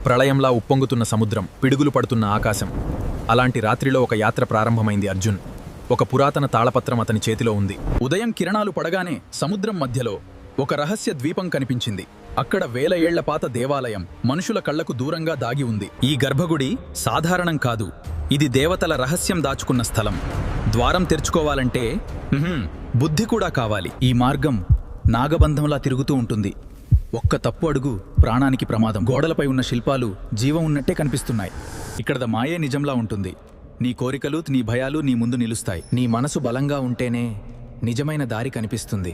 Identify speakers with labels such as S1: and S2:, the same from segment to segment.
S1: ప్రళయంలా ఉప్పొంగుతున్న సముద్రం, పిడుగులు పడుతున్న ఆకాశం. అలాంటి రాత్రిలో ఒక యాత్ర ప్రారంభమైంది అర్జున్. ఒక పురాతన తాళపత్రం అతని చేతిలో ఉంది. ఉదయం కిరణాలు పడగానే సముద్రం మధ్యలో ఒక రహస్య ద్వీపం కనిపించింది. అక్కడ వేల ఏళ్ల పాత దేవాలయం మనుషుల కళ్లకు దూరంగా దాగి ఉంది. ఈ గర్భగుడి సాధారణం కాదు. ఇది దేవతల రహస్యం దాచుకున్న స్థలం. ద్వారం తెరుచుకోవాలంటే బుద్ధి కూడా కావాలి. ఈ మార్గం నాగబంధంలా తిరుగుతూ ఉంటుంది. ఒక్క తప్పు అడుగు ప్రాణానికి ప్రమాదం. గోడలపై ఉన్న శిల్పాలు జీవం ఉన్నట్టే కనిపిస్తున్నాయి. ఇక్కడద మాయే నిజంలా ఉంటుంది. నీ కోరికలు, నీ భయాలు నీ ముందు నిలుస్తాయి. నీ మనసు బలంగా ఉంటేనే నిజమైన దారి కనిపిస్తుంది.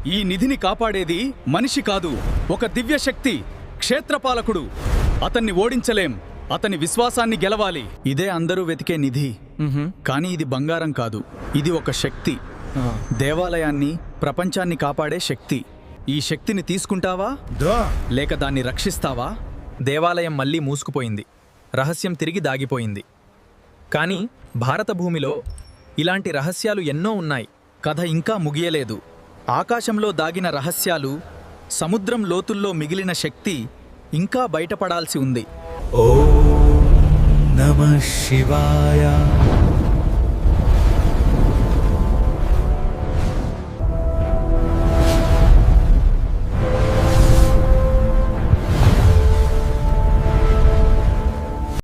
S2: ఈ నిధిని కాపాడేది మనిషి కాదు, ఒక దివ్య శక్తి, క్షేత్రపాలకుడు. అతన్ని ఓడించలేం. అతని విశ్వాసాన్ని గెలవాలి.
S1: ఇదే అందరూ వెతికే నిధి. కానీ ఇది బంగారం కాదు, ఇది ఒక శక్తి. దేవాలయాన్ని, ప్రపంచాన్ని కాపాడే శక్తి. ఈ శక్తిని తీసుకుంటావా లేక దాన్ని రక్షిస్తావా? దేవాలయం మళ్ళీ మూసుకుపోయింది. రహస్యం తిరిగి దాగిపోయింది. కానీ భారత భూమిలో ఇలాంటి రహస్యాలు ఎన్నో ఉన్నాయి. కథ ఇంకా ముగియలేదు. ఆకాశంలో దాగిన రహస్యాలు, సముద్రం లోతుల్లో మిగిలిన శక్తి ఇంకా బయటపడాల్సి ఉంది.
S3: ఓం నమః శివాయ.